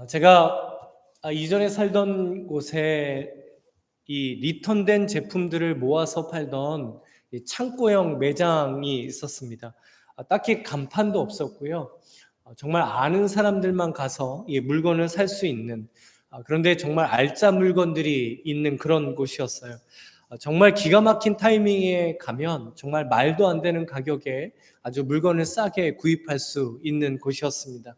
제가 이전에 살던 곳에 이 리턴된 제품들을 모아서 팔던 이 창고형 매장이 있었습니다. 딱히 간판도 없었고요. 정말 아는 사람들만 가서 이 물건을 살 수 있는, 그런데 정말 알짜 물건들이 있는 그런 곳이었어요. 정말 기가 막힌 타이밍에 가면 정말 말도 안 되는 가격에 아주 물건을 싸게 구입할 수 있는 곳이었습니다.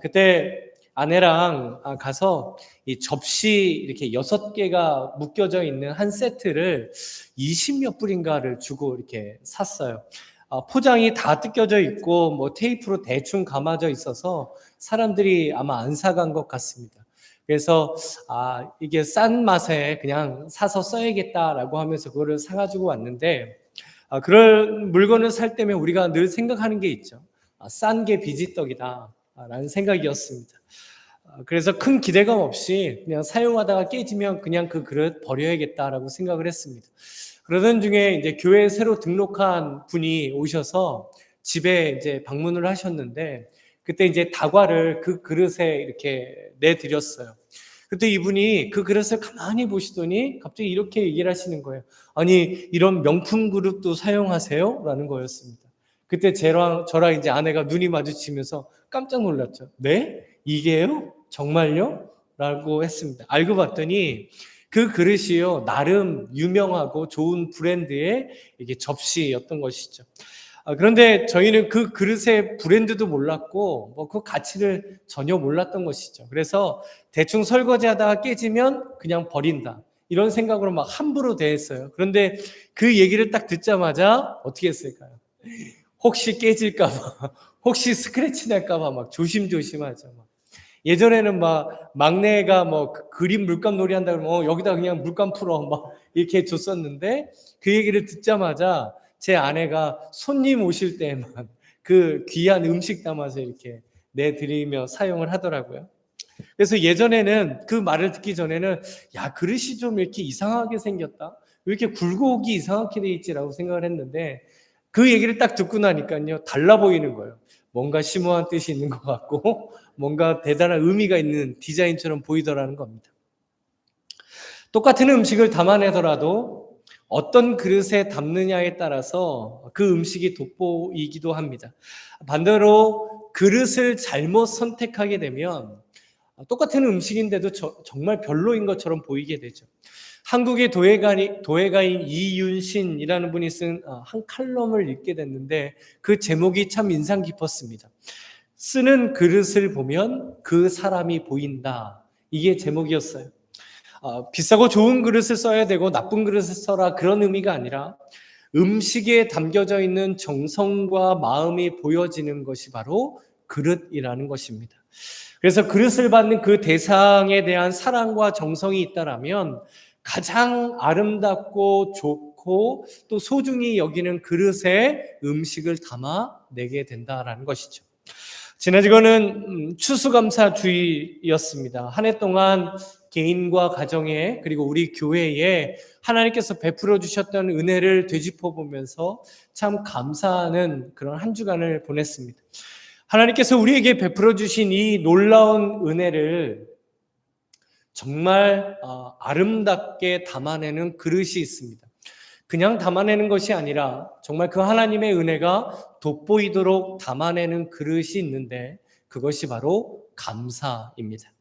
그때 아내랑 가서 이 접시 이렇게 6개가 묶여져 있는 한 세트를 20몇 불인가를 주고 이렇게 샀어요. 포장이 다 뜯겨져 있고 뭐 테이프로 대충 감아져 있어서 사람들이 아마 안 사간 것 같습니다. 그래서 이게 싼 맛에 그냥 사서 써야겠다라고 하면서 그거를 사가지고 왔는데, 그런 물건을 살 때면 우리가 늘 생각하는 게 있죠. 싼 게 비지떡이다 라는 생각이었습니다. 그래서 큰 기대감 없이 그냥 사용하다가 깨지면 그냥 그 그릇 버려야겠다라고 생각을 했습니다. 그러던 중에 이제 교회에 새로 등록한 분이 오셔서 집에 이제 방문을 하셨는데, 그때 이제 다과를 그 그릇에 이렇게 내드렸어요. 그때 이분이 그 그릇을 가만히 보시더니 갑자기 이렇게 얘기를 하시는 거예요. 아니, 이런 명품 그릇도 사용하세요? 라는 거였습니다. 그때 저랑 이제 아내가 눈이 마주치면서 깜짝 놀랐죠. 네? 이게요? 정말요? 라고 했습니다. 알고 봤더니 그 그릇이요, 나름 유명하고 좋은 브랜드의 이게 접시였던 것이죠. 그런데 저희는 그 그릇의 브랜드도 몰랐고 뭐 그 가치를 전혀 몰랐던 것이죠. 그래서 대충 설거지하다가 깨지면 그냥 버린다, 이런 생각으로 막 함부로 대했어요. 그런데 그 얘기를 딱 듣자마자 어떻게 했을까요? 혹시 깨질까 봐, 혹시 스크래치 날까 봐 막 조심조심하죠. 예전에는 막 막내가 뭐 그림 물감 놀이 한다 그러면 여기다 그냥 물감 풀어 막 이렇게 줬었는데, 그 얘기를 듣자마자 제 아내가 손님 오실 때만 그 귀한 음식 담아서 이렇게 내드리며 사용을 하더라고요. 그래서 예전에는 그 말을 듣기 전에는 야, 그릇이 좀 이렇게 이상하게 생겼다, 왜 이렇게 굴곡이 이상하게 돼 있지라고 생각을 했는데, 그 얘기를 딱 듣고 나니까요, 달라 보이는 거예요. 뭔가 심오한 뜻이 있는 것 같고 뭔가 대단한 의미가 있는 디자인처럼 보이더라는 겁니다. 똑같은 음식을 담아내더라도 어떤 그릇에 담느냐에 따라서 그 음식이 돋보이기도 합니다. 반대로 그릇을 잘못 선택하게 되면 똑같은 음식인데도 정말 별로인 것처럼 보이게 되죠. 한국의 도예가인 이윤신이라는 분이 쓴 한 칼럼을 읽게 됐는데, 그 제목이 참 인상 깊었습니다. 쓰는 그릇을 보면 그 사람이 보인다, 이게 제목이었어요. 비싸고 좋은 그릇을 써야 되고 나쁜 그릇을 써라, 그런 의미가 아니라 음식에 담겨져 있는 정성과 마음이 보여지는 것이 바로 그릇이라는 것입니다. 그래서 그릇을 받는 그 대상에 대한 사랑과 정성이 있다라면 가장 아름답고 좋고 또 소중히 여기는 그릇에 음식을 담아 내게 된다라는 것이죠. 지난주는 추수감사주의였습니다. 한 해 동안 개인과 가정에 그리고 우리 교회에 하나님께서 베풀어 주셨던 은혜를 되짚어 보면서 참 감사하는 그런 한 주간을 보냈습니다. 하나님께서 우리에게 베풀어 주신 이 놀라운 은혜를 정말 아름답게 담아내는 그릇이 있습니다. 그냥 담아내는 것이 아니라 정말 그 하나님의 은혜가 돋보이도록 담아내는 그릇이 있는데, 그것이 바로 감사입니다.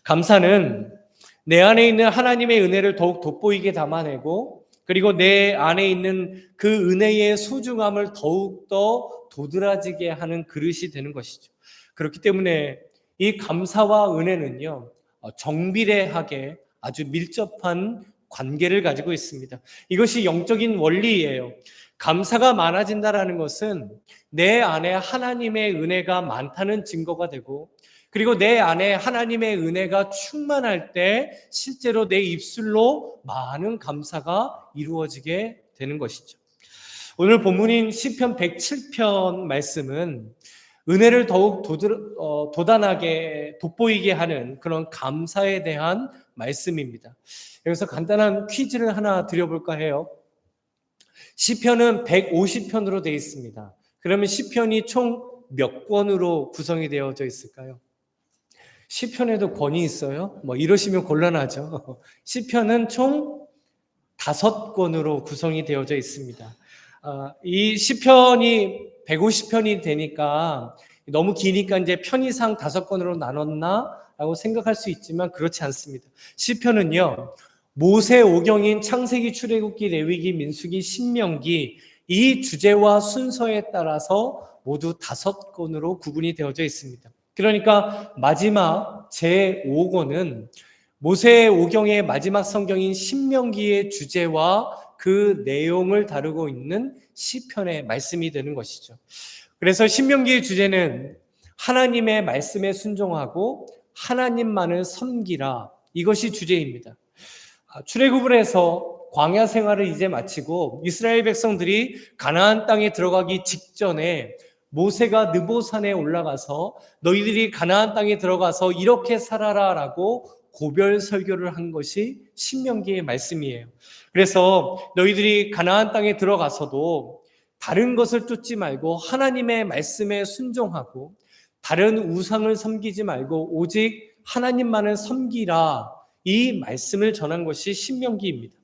감사는 내 안에 있는 하나님의 은혜를 더욱 돋보이게 담아내고, 그리고 내 안에 있는 그 은혜의 소중함을 더욱더 도드라지게 하는 그릇이 되는 것이죠. 그렇기 때문에 이 감사와 은혜는요, 정비례하게 아주 밀접한 관계를 가지고 있습니다. 이것이 영적인 원리예요. 감사가 많아진다라는 것은 내 안에 하나님의 은혜가 많다는 증거가 되고, 그리고 내 안에 하나님의 은혜가 충만할 때 실제로 내 입술로 많은 감사가 이루어지게 되는 것이죠. 오늘 본문인 시편 107편 말씀은 은혜를 더욱 도단하게 돋보이게 하는 그런 감사에 대한 말씀입니다. 여기서 간단한 퀴즈를 하나 드려볼까 해요. 시편은 150편으로 되어 있습니다. 그러면 시편이 총 몇 권으로 구성이 되어져 있을까요? 시편에도 권이 있어요? 뭐 이러시면 곤란하죠. 시편은 총 5권으로 구성이 되어져 있습니다. 이 시편이 150편이 되니까 너무 기니까 이제 편의상 5권으로 나눴나? 라고 생각할 수 있지만 그렇지 않습니다. 시편은요, 모세 오경인 창세기, 출애굽기, 레위기, 민수기, 신명기 이 주제와 순서에 따라서 모두 5권으로 구분이 되어져 있습니다. 그러니까 마지막 제5권은 모세 오경의 마지막 성경인 신명기의 주제와 그 내용을 다루고 있는 시편의 말씀이 되는 것이죠. 그래서 신명기의 주제는 하나님의 말씀에 순종하고 하나님만을 섬기라, 이것이 주제입니다. 출애굽을 해서 광야 생활을 이제 마치고 이스라엘 백성들이 가나안 땅에 들어가기 직전에 모세가 느보산에 올라가서 너희들이 가나안 땅에 들어가서 이렇게 살아라라고 고별 설교를 한 것이 신명기의 말씀이에요. 그래서 너희들이 가나안 땅에 들어가서도 다른 것을 쫓지 말고 하나님의 말씀에 순종하고 다른 우상을 섬기지 말고 오직 하나님만을 섬기라, 이 말씀을 전한 것이 신명기입니다.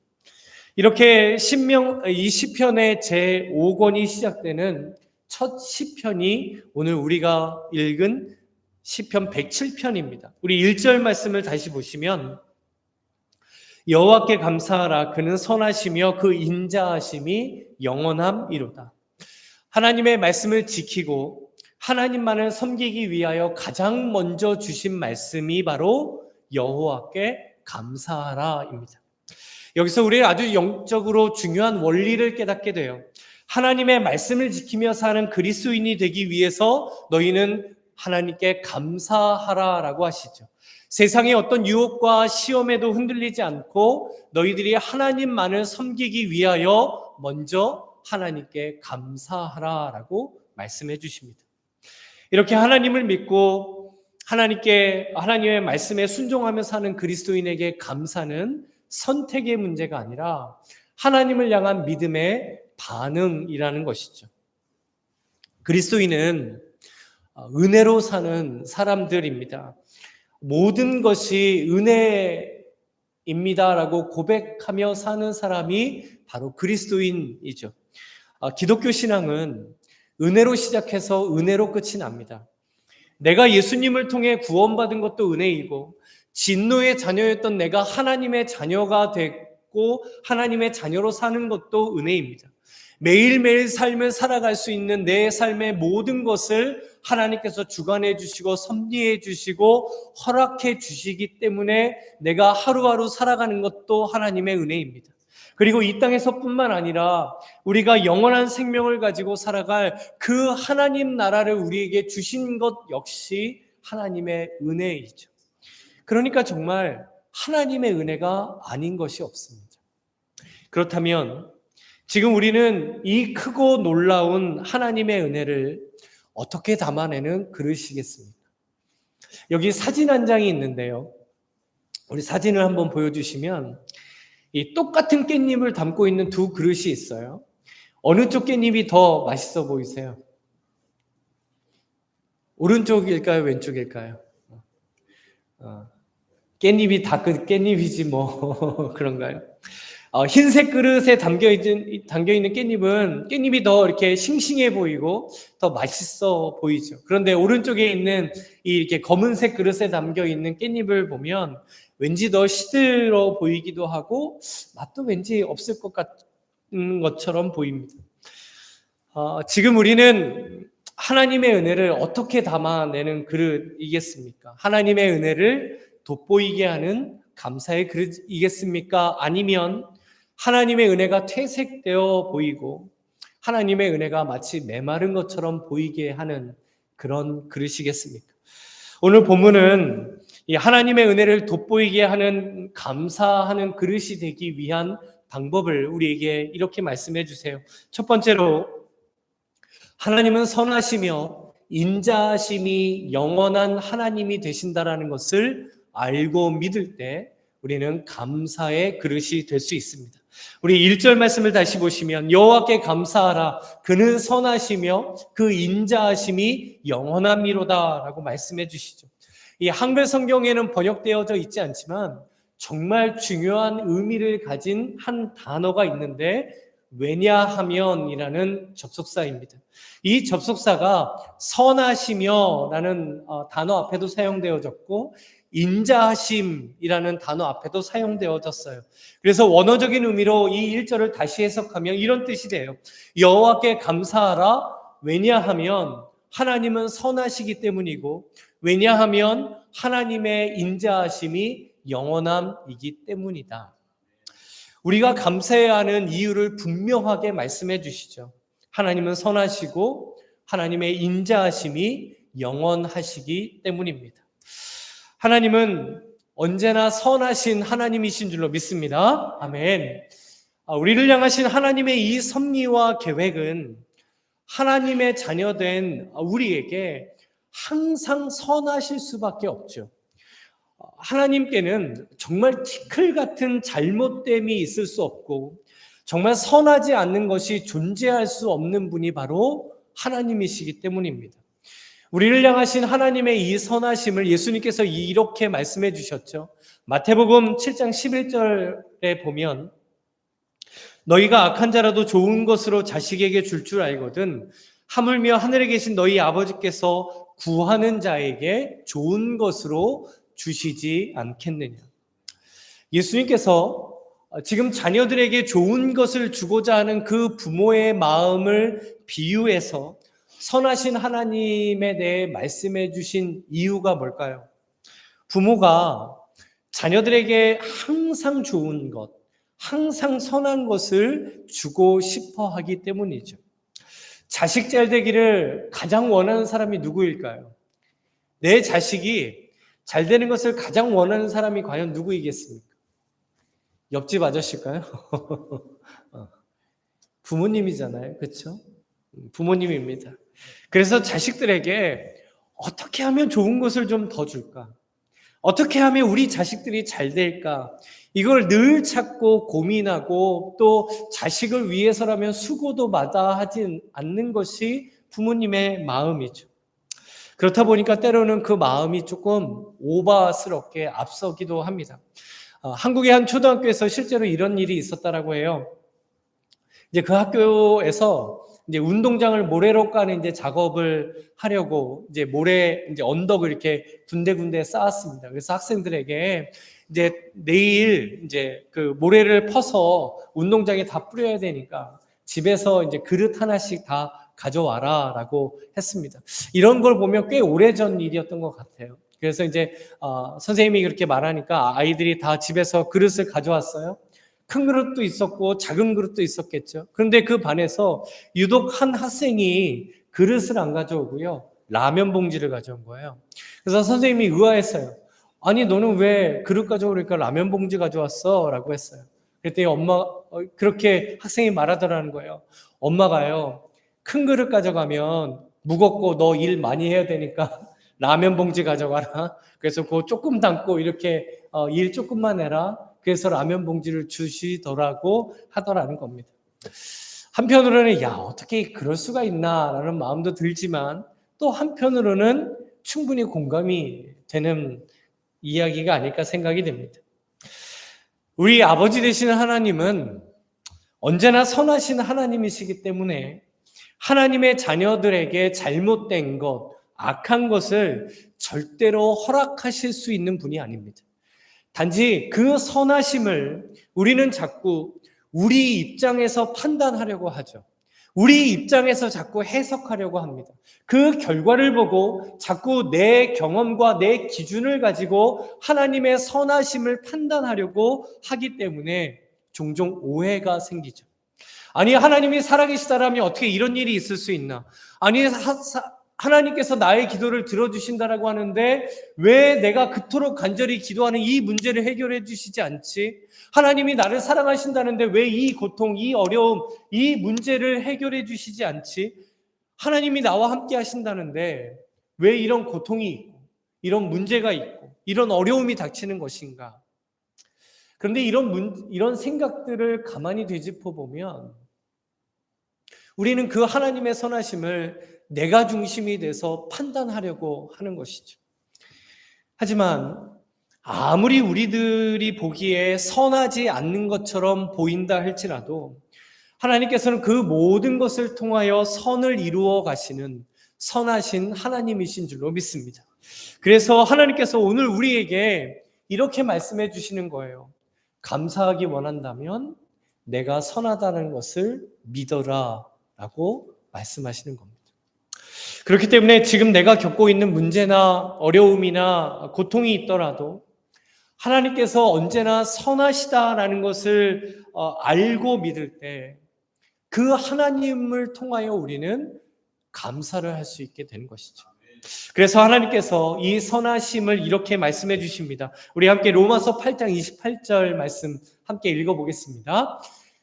이렇게 이 시편의 제5권이 시작되는 첫 시편이 오늘 우리가 읽은 시편 107편입니다. 우리 1절 말씀을 다시 보시면 여호와께 감사하라, 그는 선하시며 그 인자하심이 영원함이로다. 하나님의 말씀을 지키고 하나님만을 섬기기 위하여 가장 먼저 주신 말씀이 바로 여호와께 감사하라입니다. 여기서 우리는 아주 영적으로 중요한 원리를 깨닫게 돼요. 하나님의 말씀을 지키며 사는 그리스도인이 되기 위해서 너희는 하나님께 감사하라라고 하시죠. 세상의 어떤 유혹과 시험에도 흔들리지 않고 너희들이 하나님만을 섬기기 위하여 먼저 하나님께 감사하라라고 말씀해 주십니다. 이렇게 하나님을 믿고 하나님의 말씀에 순종하며 사는 그리스도인에게 감사는 선택의 문제가 아니라 하나님을 향한 믿음의 반응이라는 것이죠. 그리스도인은 은혜로 사는 사람들입니다. 모든 것이 은혜입니다라고 고백하며 사는 사람이 바로 그리스도인이죠. 기독교 신앙은 은혜로 시작해서 은혜로 끝이 납니다. 내가 예수님을 통해 구원받은 것도 은혜이고 진노의 자녀였던 내가 하나님의 자녀가 됐고 하나님의 자녀로 사는 것도 은혜입니다. 매일매일 삶을 살아갈 수 있는 내 삶의 모든 것을 하나님께서 주관해 주시고 섭리해 주시고 허락해 주시기 때문에 내가 하루하루 살아가는 것도 하나님의 은혜입니다. 그리고 이 땅에서뿐만 아니라 우리가 영원한 생명을 가지고 살아갈 그 하나님 나라를 우리에게 주신 것 역시 하나님의 은혜이죠. 그러니까 정말 하나님의 은혜가 아닌 것이 없습니다. 그렇다면 지금 우리는 이 크고 놀라운 하나님의 은혜를 어떻게 담아내는 그릇이겠습니까? 여기 사진 한 장이 있는데요. 우리 사진을 한번 보여주시면 이 똑같은 깻잎을 담고 있는 두 그릇이 있어요. 어느 쪽 깻잎이 더 맛있어 보이세요? 오른쪽일까요? 왼쪽일까요? 깻잎이 다 그 깻잎이지 뭐 그런가요? 흰색 그릇에 담겨있는 깻잎은 깻잎이 더 이렇게 싱싱해 보이고 더 맛있어 보이죠. 그런데 오른쪽에 있는 이렇게 검은색 그릇에 담겨있는 깻잎을 보면 왠지 더 시들어 보이기도 하고 맛도 왠지 없을 것 같은 것처럼 보입니다. 지금 우리는 하나님의 은혜를 어떻게 담아내는 그릇이겠습니까? 하나님의 은혜를 돋보이게 하는 감사의 그릇이겠습니까? 아니면 하나님의 은혜가 퇴색되어 보이고 하나님의 은혜가 마치 메마른 것처럼 보이게 하는 그런 그릇이겠습니까? 오늘 본문은 이 하나님의 은혜를 돋보이게 하는 감사하는 그릇이 되기 위한 방법을 우리에게 이렇게 말씀해 주세요. 첫 번째로 하나님은 선하시며 인자하심이 영원한 하나님이 되신다라는 것을 알고 믿을 때 우리는 감사의 그릇이 될 수 있습니다. 우리 1절 말씀을 다시 보시면 여호와께 감사하라 그는 선하시며 그 인자하심이 영원함이로다 라고 말씀해 주시죠. 이 한글 성경에는 번역되어져 있지 않지만 정말 중요한 의미를 가진 한 단어가 있는데 왜냐하면이라는 접속사입니다. 이 접속사가 선하시며 라는 단어 앞에도 사용되어졌고 인자하심이라는 단어 앞에도 사용되어졌어요. 그래서 원어적인 의미로 이 1절을 다시 해석하면 이런 뜻이 돼요. 여호와께 감사하라. 왜냐하면 하나님은 선하시기 때문이고 왜냐하면 하나님의 인자하심이 영원함이기 때문이다. 우리가 감사해야 하는 이유를 분명하게 말씀해 주시죠. 하나님은 선하시고 하나님의 인자하심이 영원하시기 때문입니다. 하나님은 언제나 선하신 하나님이신 줄로 믿습니다. 아멘. 우리를 향하신 하나님의 이 섭리와 계획은 하나님의 자녀된 우리에게 항상 선하실 수밖에 없죠. 하나님께는 정말 티끌 같은 잘못됨이 있을 수 없고 정말 선하지 않는 것이 존재할 수 없는 분이 바로 하나님이시기 때문입니다. 우리를 향하신 하나님의 이 선하심을 예수님께서 이렇게 말씀해 주셨죠. 마태복음 7장 11절에 보면 너희가 악한 자라도 좋은 것으로 자식에게 줄 알거든 하물며 하늘에 계신 너희 아버지께서 구하는 자에게 좋은 것으로 주시지 않겠느냐. 예수님께서 지금 자녀들에게 좋은 것을 주고자 하는 그 부모의 마음을 비유해서 선하신 하나님에 대해 말씀해 주신 이유가 뭘까요? 부모가 자녀들에게 항상 좋은 것, 항상 선한 것을 주고 싶어 하기 때문이죠. 자식 잘 되기를 가장 원하는 사람이 누구일까요? 내 자식이 잘 되는 것을 가장 원하는 사람이 과연 누구이겠습니까? 옆집 아저씨일까요? 부모님이잖아요. 그렇죠? 부모님입니다. 그래서 자식들에게 어떻게 하면 좋은 것을 좀 더 줄까? 어떻게 하면 우리 자식들이 잘 될까? 이걸 늘 찾고 고민하고 또 자식을 위해서라면 수고도 마다하지 않는 것이 부모님의 마음이죠. 그렇다 보니까 때로는 그 마음이 조금 오바스럽게 앞서기도 합니다. 한국의 한 초등학교에서 실제로 이런 일이 있었다라고 해요. 이제 그 학교에서 이제 운동장을 모래로 까는 이제 작업을 하려고 이제 모래 이제 언덕을 이렇게 군데군데 쌓았습니다. 그래서 학생들에게 이제 내일 이제 그 모래를 퍼서 운동장에 다 뿌려야 되니까 집에서 이제 그릇 하나씩 다 가져와라라고 했습니다. 이런 걸 보면 꽤 오래전 일이었던 것 같아요. 그래서 이제 선생님이 그렇게 말하니까 아이들이 다 집에서 그릇을 가져왔어요. 큰 그릇도 있었고 작은 그릇도 있었겠죠. 그런데 그 반에서 유독 한 학생이 그릇을 안 가져오고요. 라면 봉지를 가져온 거예요. 그래서 선생님이 의아했어요. 아니 너는 왜 그릇 가져오니까 라면 봉지 가져왔어? 라고 했어요. 그랬더니 그렇게 학생이 말하더라는 거예요. 엄마가요. 큰 그릇 가져가면 무겁고 너 일 많이 해야 되니까 라면 봉지 가져가라. 그래서 그거 조금 담고 이렇게 일 조금만 해라. 그래서 라면 봉지를 주시더라고 하더라는 겁니다. 한편으로는 야 어떻게 그럴 수가 있나라는 마음도 들지만 또 한편으로는 충분히 공감이 되는 이야기가 아닐까 생각이 됩니다. 우리 아버지 되시는 하나님은 언제나 선하신 하나님이시기 때문에 하나님의 자녀들에게 잘못된 것, 악한 것을 절대로 허락하실 수 있는 분이 아닙니다. 단지 그 선하심을 우리는 자꾸 우리 입장에서 판단하려고 하죠. 우리 입장에서 자꾸 해석하려고 합니다. 그 결과를 보고 자꾸 내 경험과 내 기준을 가지고 하나님의 선하심을 판단하려고 하기 때문에 종종 오해가 생기죠. 아니 하나님이 살아계시다라면 어떻게 이런 일이 있을 수 있나? 아니 하나님께서 나의 기도를 들어주신다라고 하는데 왜 내가 그토록 간절히 기도하는 이 문제를 해결해 주시지 않지? 하나님이 나를 사랑하신다는데 왜 이 고통, 이 어려움, 이 문제를 해결해 주시지 않지? 하나님이 나와 함께 하신다는데 왜 이런 고통이 있고 이런 문제가 있고 이런 어려움이 닥치는 것인가? 그런데 이런 생각들을 가만히 되짚어 보면 우리는 그 하나님의 선하심을 내가 중심이 돼서 판단하려고 하는 것이죠. 하지만 아무리 우리들이 보기에 선하지 않는 것처럼 보인다 할지라도 하나님께서는 그 모든 것을 통하여 선을 이루어 가시는 선하신 하나님이신 줄로 믿습니다. 그래서 하나님께서 오늘 우리에게 이렇게 말씀해 주시는 거예요. 감사하기 원한다면 내가 선하다는 것을 믿어라 라고 말씀하시는 겁니다. 그렇기 때문에 지금 내가 겪고 있는 문제나 어려움이나 고통이 있더라도 하나님께서 언제나 선하시다라는 것을 알고 믿을 때 그 하나님을 통하여 우리는 감사를 할 수 있게 되는 것이죠. 그래서 하나님께서 이 선하심을 이렇게 말씀해 주십니다. 우리 함께 로마서 8장 28절 말씀 함께 읽어보겠습니다.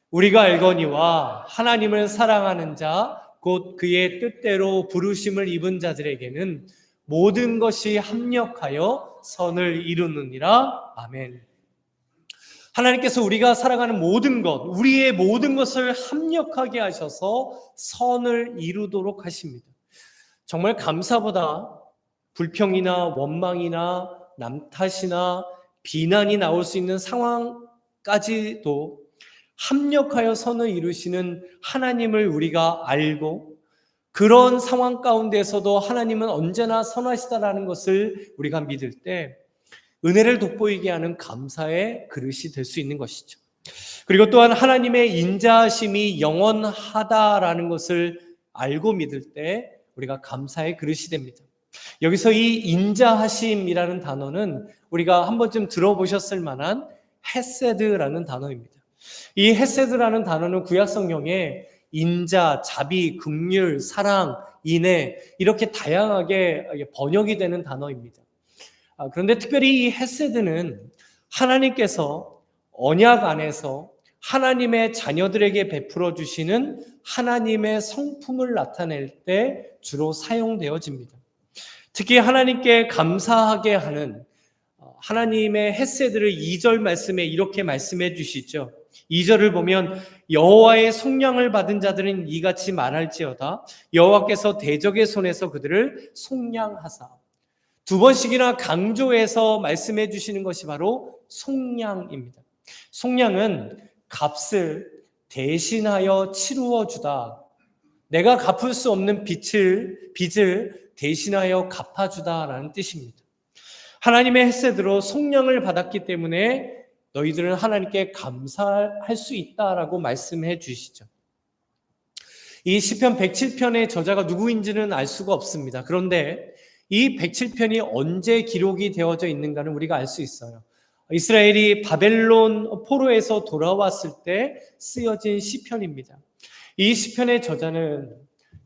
우리가 알거니와 하나님을 사랑하는 자 곧 그의 뜻대로 부르심을 입은 자들에게는 모든 것이 합력하여 선을 이루느니라. 아멘. 하나님께서 우리가 살아가는 모든 것, 우리의 모든 것을 합력하게 하셔서 선을 이루도록 하십니다. 정말 감사보다 불평이나 원망이나 남 탓이나 비난이 나올 수 있는 상황까지도 합력하여 선을 이루시는 하나님을 우리가 알고 그런 상황 가운데서도 하나님은 언제나 선하시다라는 것을 우리가 믿을 때 은혜를 돋보이게 하는 감사의 그릇이 될 수 있는 것이죠. 그리고 또한 하나님의 인자하심이 영원하다라는 것을 알고 믿을 때 우리가 감사의 그릇이 됩니다. 여기서 이 인자하심이라는 단어는 우리가 한 번쯤 들어보셨을 만한 헤세드라는 단어입니다. 이 헤세드라는 단어는 구약 성경에 인자, 자비, 긍휼, 사랑, 인애 이렇게 다양하게 번역이 되는 단어입니다. 그런데 특별히 이 헤세드는 하나님께서 언약 안에서 하나님의 자녀들에게 베풀어 주시는 하나님의 성품을 나타낼 때 주로 사용되어집니다. 특히 하나님께 감사하게 하는 하나님의 헤세드를 2절 말씀에 이렇게 말씀해 주시죠. 2절을 보면 여호와의 속량을 받은 자들은 이같이 말할지어다. 여호와께서 대적의 손에서 그들을 속량하사. 두 번씩이나 강조해서 말씀해 주시는 것이 바로 속량입니다. 속량은 값을 대신하여 치루어 주다. 내가 갚을 수 없는 빚을 대신하여 갚아주다라는 뜻입니다. 하나님의 헤세드로 속량을 받았기 때문에 너희들은 하나님께 감사할 수 있다라고 말씀해 주시죠. 이 시편 107편의 저자가 누구인지는 알 수가 없습니다. 그런데 이 107편이 언제 기록이 되어져 있는가는 우리가 알 수 있어요. 이스라엘이 바벨론 포로에서 돌아왔을 때 쓰여진 시편입니다. 이 시편의 저자는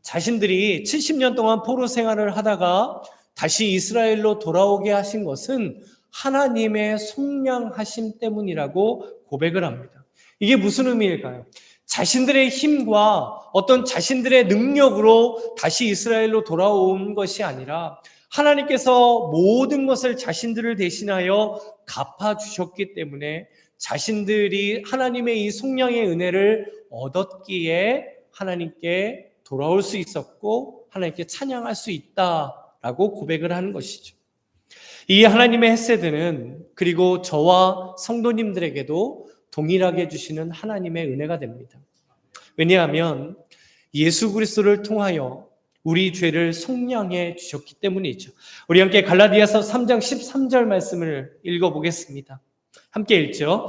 자신들이 70년 동안 포로 생활을 하다가 다시 이스라엘로 돌아오게 하신 것은 하나님의 속량하심 때문이라고 고백을 합니다. 이게 무슨 의미일까요? 자신들의 힘과 어떤 자신들의 능력으로 다시 이스라엘로 돌아온 것이 아니라 하나님께서 모든 것을 자신들을 대신하여 갚아주셨기 때문에 자신들이 하나님의 이 속량의 은혜를 얻었기에 하나님께 돌아올 수 있었고 하나님께 찬양할 수 있다라고 고백을 하는 것이죠. 이 하나님의 헤세드는 그리고 저와 성도님들에게도 동일하게 주시는 하나님의 은혜가 됩니다. 왜냐하면 예수 그리스도를 통하여 우리 죄를 속량해 주셨기 때문이죠. 우리 함께 갈라디아서 3장 13절 말씀을 읽어보겠습니다. 함께 읽죠.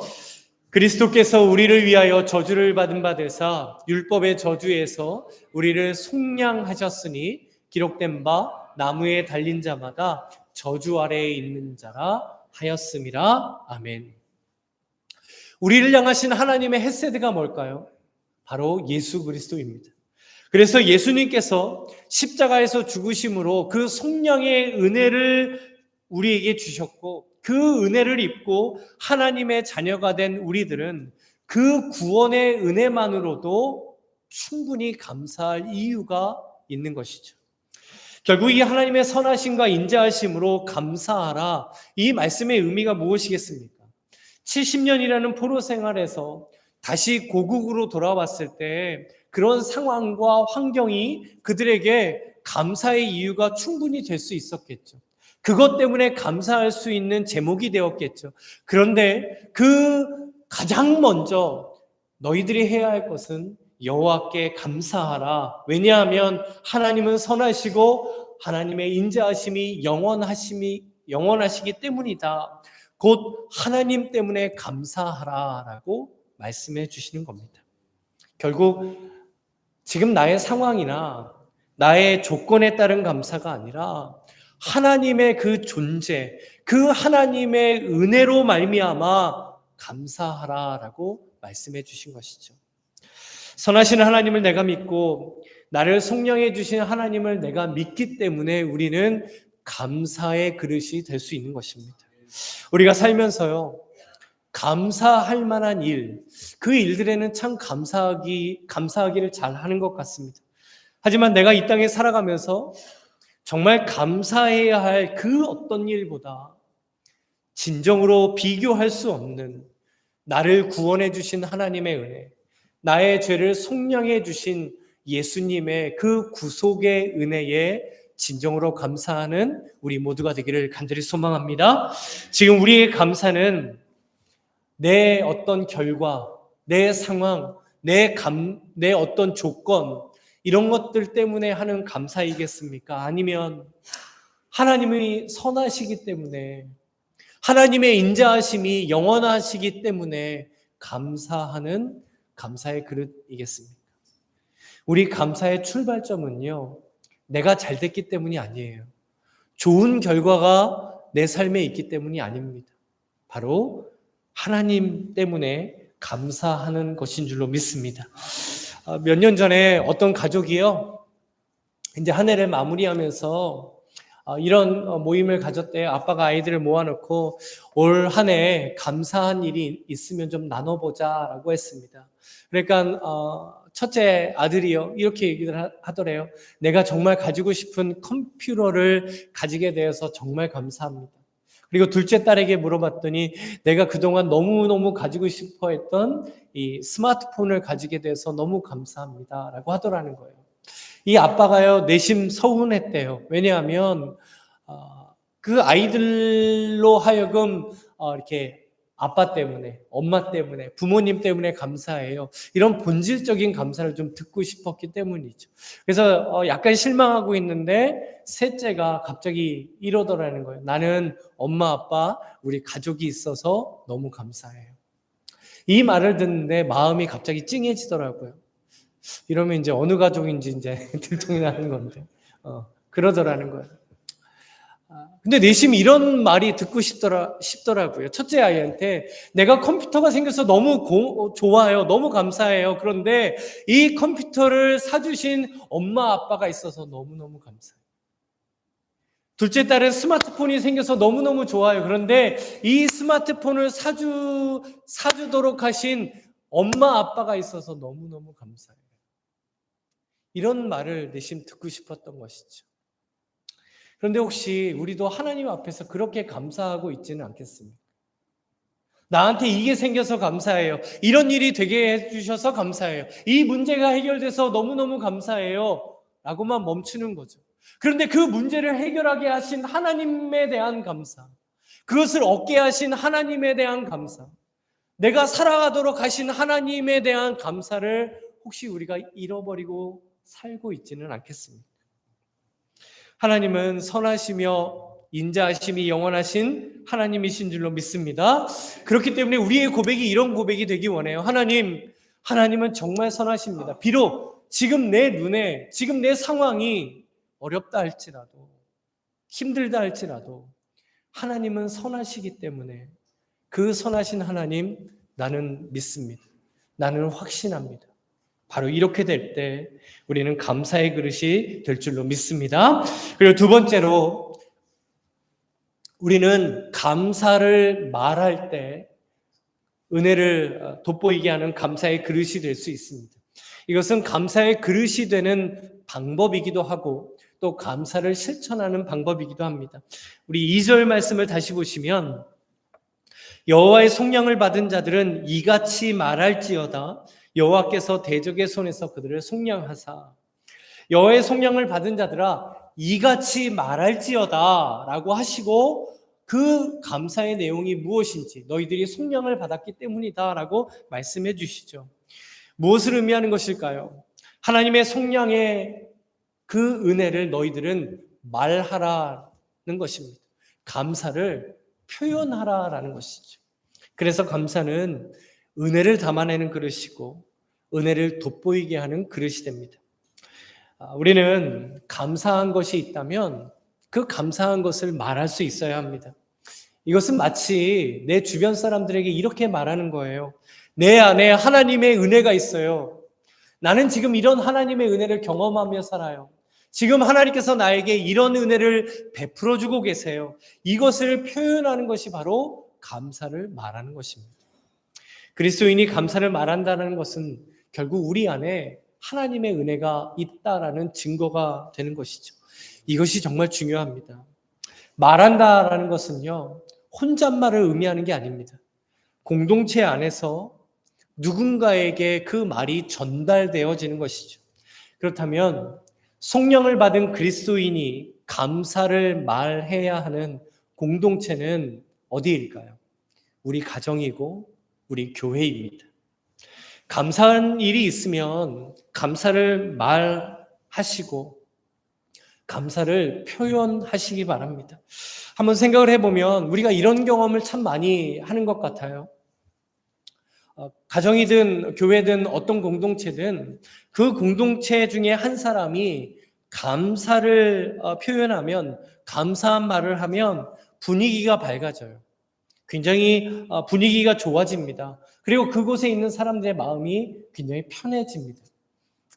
그리스도께서 우리를 위하여 저주를 받은 바 되사 율법의 저주에서 우리를 속량하셨으니 기록된 바 나무에 달린 자마다 저주 아래에 있는 자라 하였음이라. 아멘. 우리를 향하신 하나님의 헤세드가 뭘까요? 바로 예수 그리스도입니다. 그래서 예수님께서 십자가에서 죽으심으로 그 속량의 은혜를 우리에게 주셨고 그 은혜를 입고 하나님의 자녀가 된 우리들은 그 구원의 은혜만으로도 충분히 감사할 이유가 있는 것이죠. 결국 이 하나님의 선하심과 인자하심으로 감사하라. 이 말씀의 의미가 무엇이겠습니까? 70년이라는 포로 생활에서 다시 고국으로 돌아왔을 때 그런 상황과 환경이 그들에게 감사의 이유가 충분히 될 수 있었겠죠. 그것 때문에 감사할 수 있는 제목이 되었겠죠. 그런데 그 가장 먼저 너희들이 해야 할 것은 여호와께 감사하라. 왜냐하면 하나님은 선하시고 하나님의 인자하심이 영원하시기 때문이다. 곧 하나님 때문에 감사하라라고 말씀해 주시는 겁니다. 결국 지금 나의 상황이나 나의 조건에 따른 감사가 아니라 하나님의 그 존재, 그 하나님의 은혜로 말미암아 감사하라라고 말씀해 주신 것이죠. 선하신 하나님을 내가 믿고 나를 속량해 주신 하나님을 내가 믿기 때문에 우리는 감사의 그릇이 될 수 있는 것입니다. 우리가 살면서요, 감사할 만한 일, 그 일들에는 참 감사하기를 잘 하는 것 같습니다. 하지만 내가 이 땅에 살아가면서 정말 감사해야 할 그 어떤 일보다 진정으로 비교할 수 없는 나를 구원해 주신 하나님의 은혜, 나의 죄를 속량해 주신 예수님의 그 구속의 은혜에 진정으로 감사하는 우리 모두가 되기를 간절히 소망합니다. 지금 우리의 감사는 내 어떤 결과, 내 상황, 내 어떤 조건, 이런 것들 때문에 하는 감사이겠습니까? 아니면 하나님이 선하시기 때문에, 하나님의 인자하심이 영원하시기 때문에 감사하는 감사의 그릇이겠습니까? 우리 감사의 출발점은요, 내가 잘 됐기 때문이 아니에요. 좋은 결과가 내 삶에 있기 때문이 아닙니다. 바로 하나님 때문에 감사하는 것인 줄로 믿습니다. 몇 년 전에 어떤 가족이요, 이제 한 해를 마무리하면서 이런 모임을 가졌대요. 아빠가 아이들을 모아놓고 올 한 해 감사한 일이 있으면 좀 나눠보자라고 했습니다. 그러니까 첫째 아들이요, 이렇게 얘기를 하더래요. 내가 정말 가지고 싶은 컴퓨터를 가지게 되어서 정말 감사합니다. 그리고 둘째 딸에게 물어봤더니 내가 그동안 너무너무 가지고 싶어 했던 이 스마트폰을 가지게 돼서 너무 감사합니다 라고 하더라는 거예요. 이 아빠가요, 내심 서운했대요. 왜냐하면 그 아이들로 하여금 이렇게 아빠 때문에, 엄마 때문에, 부모님 때문에 감사해요. 이런 본질적인 감사를 좀 듣고 싶었기 때문이죠. 그래서 약간 실망하고 있는데 셋째가 갑자기 이러더라는 거예요. 나는 엄마, 아빠, 우리 가족이 있어서 너무 감사해요. 이 말을 듣는데 마음이 갑자기 찡해지더라고요. 이러면 이제 어느 가족인지 이제 들통이 나는 건데, 그러더라는 거예요. 근데 내심 이런 말이 듣고 싶더라고요. 첫째 아이한테 내가 컴퓨터가 생겨서 너무 좋아요. 너무 감사해요. 그런데 이 컴퓨터를 사주신 엄마 아빠가 있어서 너무너무 감사해요. 둘째 딸은 스마트폰이 생겨서 너무너무 좋아요. 그런데 이 스마트폰을 사주도록 하신 엄마 아빠가 있어서 너무너무 감사해요. 이런 말을 내심 듣고 싶었던 것이죠. 그런데 혹시 우리도 하나님 앞에서 그렇게 감사하고 있지는 않겠습니까? 나한테 이게 생겨서 감사해요. 이런 일이 되게 해주셔서 감사해요. 이 문제가 해결돼서 너무너무 감사해요. 라고만 멈추는 거죠. 그런데 그 문제를 해결하게 하신 하나님에 대한 감사, 그것을 얻게 하신 하나님에 대한 감사, 내가 살아가도록 하신 하나님에 대한 감사를 혹시 우리가 잃어버리고 살고 있지는 않겠습니까? 하나님은 선하시며 인자하심이 영원하신 하나님이신 줄로 믿습니다. 그렇기 때문에 우리의 고백이 이런 고백이 되기 원해요. 하나님은 정말 선하십니다. 비록 지금 내 눈에, 지금 내 상황이 어렵다 할지라도, 힘들다 할지라도 하나님은 선하시기 때문에 그 선하신 하나님 나는 믿습니다. 나는 확신합니다. 바로 이렇게 될 때 우리는 감사의 그릇이 될 줄로 믿습니다. 그리고 두 번째로 우리는 감사를 말할 때 은혜를 돋보이게 하는 감사의 그릇이 될 수 있습니다. 이것은 감사의 그릇이 되는 방법이기도 하고 또 감사를 실천하는 방법이기도 합니다. 우리 2절 말씀을 다시 보시면 여호와의 속량을 받은 자들은 이같이 말할지어다. 여호와께서 대적의 손에서 그들을 속량하사. 여호와의 속량을 받은 자들아 이같이 말할지어다 라고 하시고, 그 감사의 내용이 무엇인지 너희들이 속량을 받았기 때문이다 라고 말씀해 주시죠. 무엇을 의미하는 것일까요? 하나님의 속량의 그 은혜를 너희들은 말하라는 것입니다. 감사를 표현하라라는 것이죠. 그래서 감사는 은혜를 담아내는 그릇이고 은혜를 돋보이게 하는 그릇이 됩니다. 우리는 감사한 것이 있다면 그 감사한 것을 말할 수 있어야 합니다. 이것은 마치 내 주변 사람들에게 이렇게 말하는 거예요. 내 안에 하나님의 은혜가 있어요. 나는 지금 이런 하나님의 은혜를 경험하며 살아요. 지금 하나님께서 나에게 이런 은혜를 베풀어 주고 계세요. 이것을 표현하는 것이 바로 감사를 말하는 것입니다. 그리스도인이 감사를 말한다는 것은 결국 우리 안에 하나님의 은혜가 있다라는 증거가 되는 것이죠. 이것이 정말 중요합니다. 말한다라는 것은요, 혼잣말을 의미하는 게 아닙니다. 공동체 안에서 누군가에게 그 말이 전달되어지는 것이죠. 그렇다면 성령을 받은 그리스도인이 감사를 말해야 하는 공동체는 어디일까요? 우리 가정이고 우리 교회입니다. 감사한 일이 있으면 감사를 말하시고 감사를 표현하시기 바랍니다. 한번 생각을 해보면 우리가 이런 경험을 참 많이 하는 것 같아요. 가정이든 교회든 어떤 공동체든 그 공동체 중에 한 사람이 감사를 표현하면, 감사한 말을 하면 분위기가 밝아져요. 굉장히 분위기가 좋아집니다. 그리고 그곳에 있는 사람들의 마음이 굉장히 편해집니다.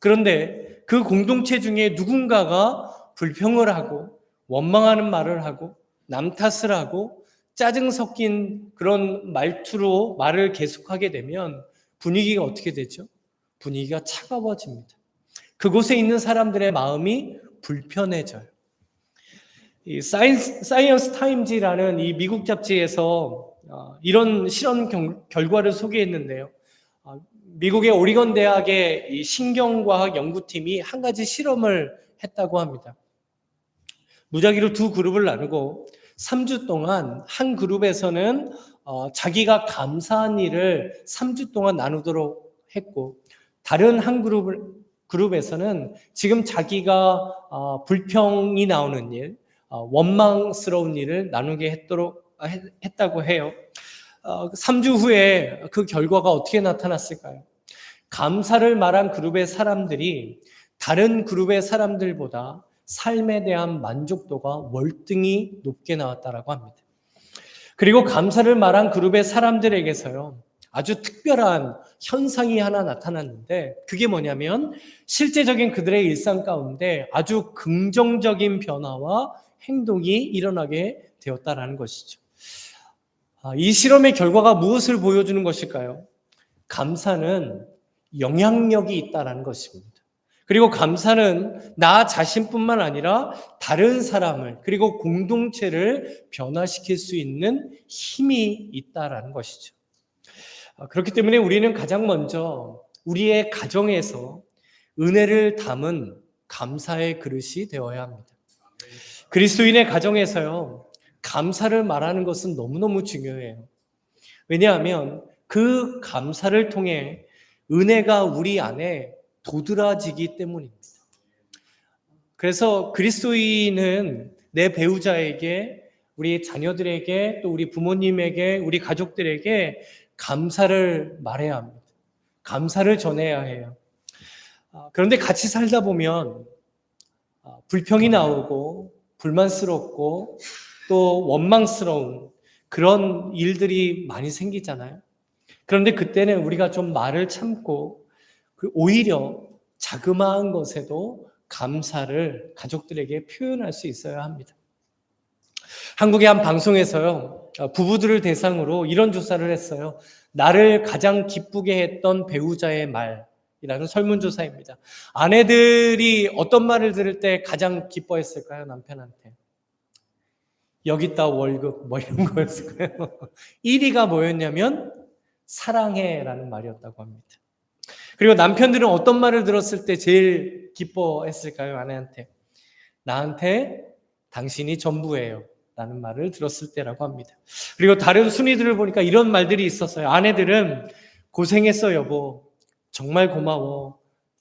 그런데 그 공동체 중에 누군가가 불평을 하고 원망하는 말을 하고 남 탓을 하고 짜증 섞인 그런 말투로 말을 계속하게 되면 분위기가 어떻게 되죠? 분위기가 차가워집니다. 그곳에 있는 사람들의 마음이 불편해져요. 이 사이언스 타임즈라는 이 미국 잡지에서 이런 실험 결과를 소개했는데요. 미국의 오리건 대학의 이 신경과학 연구팀이 한 가지 실험을 했다고 합니다. 무작위로 두 그룹을 나누고 3주 동안 한 그룹에서는 자기가 감사한 일을 3주 동안 나누도록 했고, 다른 한 그룹에서는 지금 자기가 불평이 나오는 일, 원망스러운 일을 나누게 했다고 해요. 3주 후에 그 결과가 어떻게 나타났을까요? 감사를 말한 그룹의 사람들이 다른 그룹의 사람들보다 삶에 대한 만족도가 월등히 높게 나왔다라고 합니다. 그리고 감사를 말한 그룹의 사람들에게서요, 아주 특별한 현상이 하나 나타났는데, 그게 뭐냐면 실제적인 그들의 일상 가운데 아주 긍정적인 변화와 행동이 일어나게 되었다라는 것이죠. 이 실험의 결과가 무엇을 보여주는 것일까요? 감사는 영향력이 있다라는 것입니다. 그리고 감사는 나 자신뿐만 아니라 다른 사람을, 그리고 공동체를 변화시킬 수 있는 힘이 있다라는 것이죠. 그렇기 때문에 우리는 가장 먼저 우리의 가정에서 은혜를 담은 감사의 그릇이 되어야 합니다. 그리스도인의 가정에서요, 감사를 말하는 것은 너무너무 중요해요. 왜냐하면 그 감사를 통해 은혜가 우리 안에 도드라지기 때문입니다. 그래서 그리스도인은 내 배우자에게, 우리 자녀들에게, 또 우리 부모님에게, 우리 가족들에게 감사를 말해야 합니다. 감사를 전해야 해요. 그런데 같이 살다 보면 불평이 나오고 불만스럽고 또 원망스러운 그런 일들이 많이 생기잖아요. 그런데 그때는 우리가 좀 말을 참고 오히려 자그마한 것에도 감사를 가족들에게 표현할 수 있어야 합니다. 한국의 한 방송에서요, 부부들을 대상으로 이런 조사를 했어요. 나를 가장 기쁘게 했던 배우자의 말이라는 설문조사입니다. 아내들이 어떤 말을 들을 때 가장 기뻐했을까요, 남편한테? 여기 있다 월급 뭐 이런 거였을 거예요. 1위가 뭐였냐면 사랑해라는 말이었다고 합니다. 그리고 남편들은 어떤 말을 들었을 때 제일 기뻐했을까요? 아내한테. 나한테 당신이 전부예요 라는 말을 들었을 때라고 합니다. 그리고 다른 순위들을 보니까 이런 말들이 있었어요. 아내들은 고생했어 여보, 정말 고마워,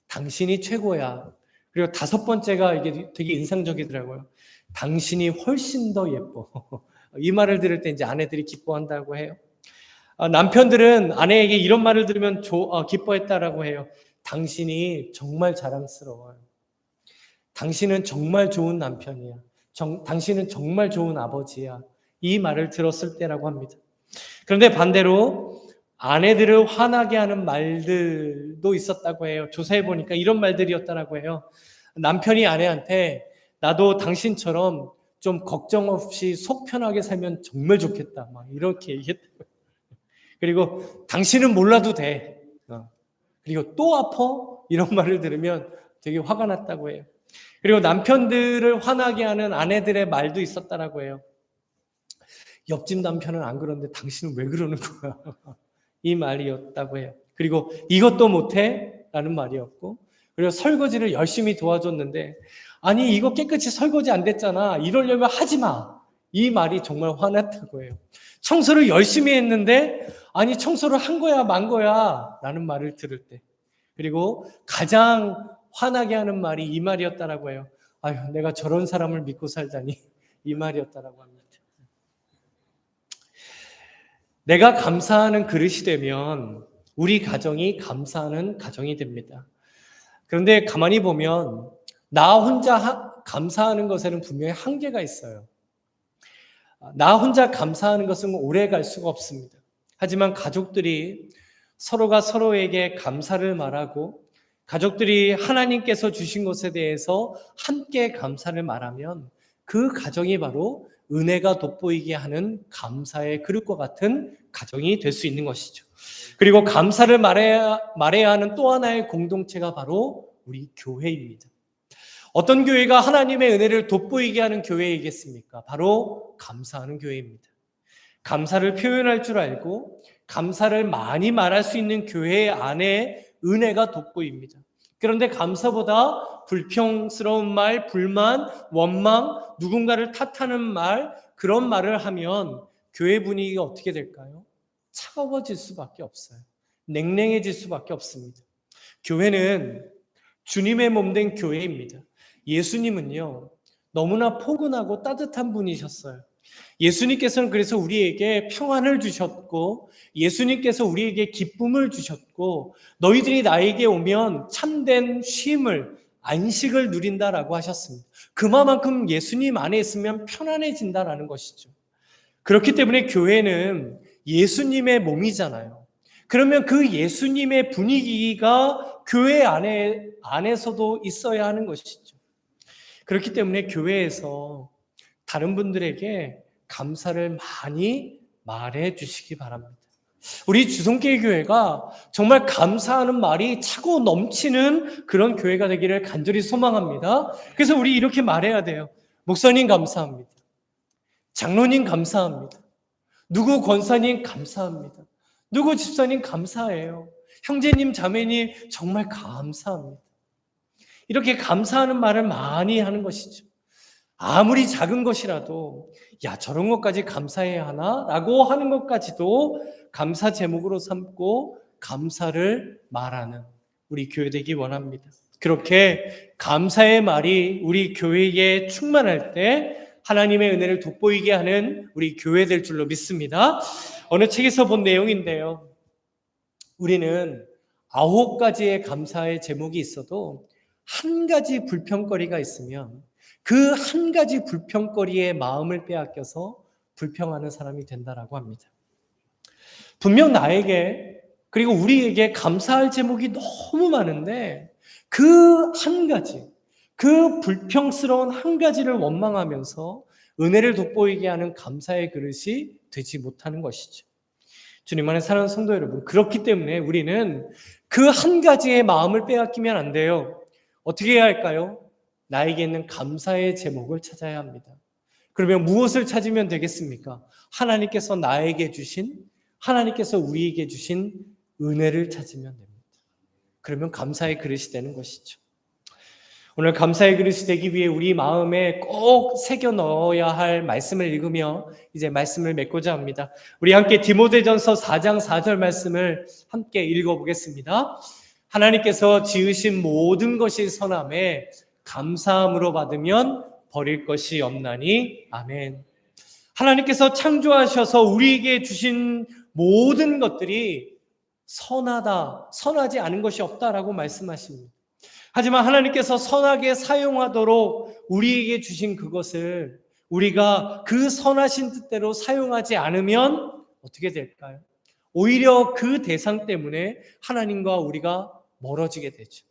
당신이 최고야. 그리고 5번째가 이게 되게 인상적이더라고요. 당신이 훨씬 더 예뻐. 이 말을 들을 때 이제 아내들이 기뻐한다고 해요. 남편들은 아내에게 이런 말을 들으면 기뻐했다라고 해요. 당신이 정말 자랑스러워요. 당신은 정말 좋은 남편이야. 당신은 정말 좋은 아버지야. 이 말을 들었을 때라고 합니다. 그런데 반대로 아내들을 화나게 하는 말들도 있었다고 해요. 조사해 보니까 이런 말들이었다라고 해요. 남편이 아내한테 나도 당신처럼 좀 걱정 없이 속 편하게 살면 정말 좋겠다. 막 이렇게 얘기했다고. 그리고 당신은 몰라도 돼. 그리고 또 아파? 이런 말을 들으면 되게 화가 났다고 해요. 그리고 남편들을 화나게 하는 아내들의 말도 있었다라고 해요. 옆집 남편은 안 그러는데 당신은 왜 그러는 거야? 이 말이었다고 해요. 그리고 이것도 못해? 라는 말이었고, 그리고 설거지를 열심히 도와줬는데 아니 이거 깨끗이 설거지 안 됐잖아. 이러려면 하지 마. 이 말이 정말 화났다고 해요. 청소를 열심히 했는데 아니 청소를 한 거야 만 거야 라는 말을 들을 때, 그리고 가장 화나게 하는 말이 이 말이었다라고 해요. 아유, 내가 저런 사람을 믿고 살다니. 이 말이었다라고 합니다. 내가 감사하는 그릇이 되면 우리 가정이 감사하는 가정이 됩니다. 그런데 가만히 보면 나 혼자 감사하는 것에는 분명히 한계가 있어요. 나 혼자 감사하는 것은 오래 갈 수가 없습니다. 하지만 가족들이 서로가 서로에게 감사를 말하고 가족들이 하나님께서 주신 것에 대해서 함께 감사를 말하면 그 가정이 바로 은혜가 돋보이게 하는 감사의 그릇과 같은 가정이 될 수 있는 것이죠. 그리고 감사를 말해야 하는 또 하나의 공동체가 바로 우리 교회입니다. 어떤 교회가 하나님의 은혜를 돋보이게 하는 교회이겠습니까? 바로 감사하는 교회입니다. 감사를 표현할 줄 알고 감사를 많이 말할 수 있는 교회 안에 은혜가 돋보입니다. 그런데 감사보다 불평스러운 말, 불만, 원망, 누군가를 탓하는 말, 그런 말을 하면 교회 분위기가 어떻게 될까요? 차가워질 수밖에 없어요. 냉랭해질 수밖에 없습니다. 교회는 주님의 몸된 교회입니다. 예수님은요, 너무나 포근하고 따뜻한 분이셨어요. 예수님께서는 그래서 우리에게 평안을 주셨고, 예수님께서 우리에게 기쁨을 주셨고, 너희들이 나에게 오면 참된 쉼을, 안식을 누린다라고 하셨습니다. 그만큼 예수님 안에 있으면 편안해진다라는 것이죠. 그렇기 때문에 교회는 예수님의 몸이잖아요. 그러면 그 예수님의 분위기가 교회 안에서도 있어야 하는 것이죠. 그렇기 때문에 교회에서 다른 분들에게 감사를 많이 말해 주시기 바랍니다. 우리 주성계 교회가 정말 감사하는 말이 차고 넘치는 그런 교회가 되기를 간절히 소망합니다. 그래서 우리 이렇게 말해야 돼요. 목사님 감사합니다. 장로님 감사합니다. 누구 권사님 감사합니다. 누구 집사님 감사해요. 형제님 자매님 정말 감사합니다. 이렇게 감사하는 말을 많이 하는 것이죠. 아무리 작은 것이라도 야 저런 것까지 감사해야 하나? 라고 하는 것까지도 감사 제목으로 삼고 감사를 말하는 우리 교회 되기 원합니다. 그렇게 감사의 말이 우리 교회에 충만할 때 하나님의 은혜를 돋보이게 하는 우리 교회 될 줄로 믿습니다. 어느 책에서 본 내용인데요. 우리는 9가지의 감사의 제목이 있어도 한 가지 불평거리가 있으면 그 한 가지 불평거리의 마음을 빼앗겨서 불평하는 사람이 된다라고 합니다. 분명 나에게 그리고 우리에게 감사할 제목이 너무 많은데 그 한 가지, 그 불평스러운 한 가지를 원망하면서 은혜를 돋보이게 하는 감사의 그릇이 되지 못하는 것이죠. 주님 안에 사랑하는 성도 여러분, 그렇기 때문에 우리는 그 한 가지의 마음을 빼앗기면 안 돼요. 어떻게 해야 할까요? 나에게 있는 감사의 제목을 찾아야 합니다. 그러면 무엇을 찾으면 되겠습니까? 하나님께서 나에게 주신, 하나님께서 우리에게 주신 은혜를 찾으면 됩니다. 그러면 감사의 그릇이 되는 것이죠. 오늘 감사의 그릇이 되기 위해 우리 마음에 꼭 새겨 넣어야 할 말씀을 읽으며 이제 말씀을 맺고자 합니다. 우리 함께 디모데전서 4장 4절 말씀을 함께 읽어보겠습니다. 하나님께서 지으신 모든 것이 선함에 감사함으로 받으면 버릴 것이 없나니. 아멘. 하나님께서 창조하셔서 우리에게 주신 모든 것들이 선하다, 선하지 않은 것이 없다라고 말씀하십니다. 하지만 하나님께서 선하게 사용하도록 우리에게 주신 그것을 우리가 그 선하신 뜻대로 사용하지 않으면 어떻게 될까요? 오히려 그 대상 때문에 하나님과 우리가 멀어지게 되죠.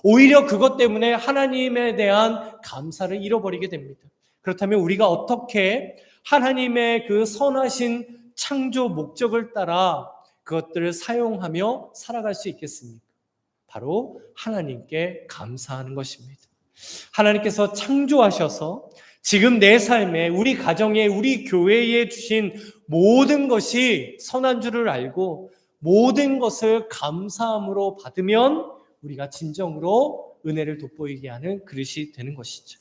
오히려 그것 때문에 하나님에 대한 감사를 잃어버리게 됩니다. 그렇다면 우리가 어떻게 하나님의 그 선하신 창조 목적을 따라 그것들을 사용하며 살아갈 수 있겠습니까? 바로 하나님께 감사하는 것입니다. 하나님께서 창조하셔서 지금 내 삶에, 우리 가정에, 우리 교회에 주신 모든 것이 선한 줄을 알고 모든 것을 감사함으로 받으면 우리가 진정으로 은혜를 돋보이게 하는 그릇이 되는 것이죠.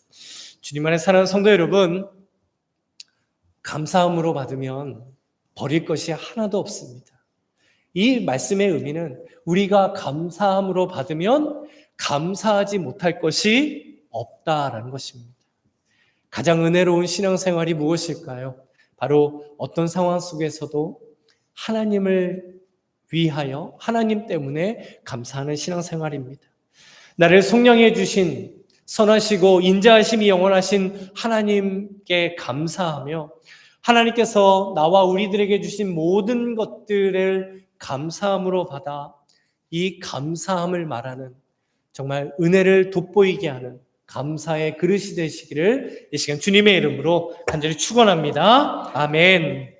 주님 안에 사랑하는 성도 여러분, 감사함으로 받으면 버릴 것이 하나도 없습니다. 이 말씀의 의미는 우리가 감사함으로 받으면 감사하지 못할 것이 없다라는 것입니다. 가장 은혜로운 신앙생활이 무엇일까요? 바로 어떤 상황 속에서도 하나님을 위하여 하나님 때문에 감사하는 신앙생활입니다. 나를 속량해 주신 선하시고 인자하심이 영원하신 하나님께 감사하며 하나님께서 나와 우리들에게 주신 모든 것들을 감사함으로 받아 이 감사함을 말하는 정말 은혜를 돋보이게 하는 감사의 그릇이 되시기를 이 시간 주님의 이름으로 간절히 축원합니다. 아멘.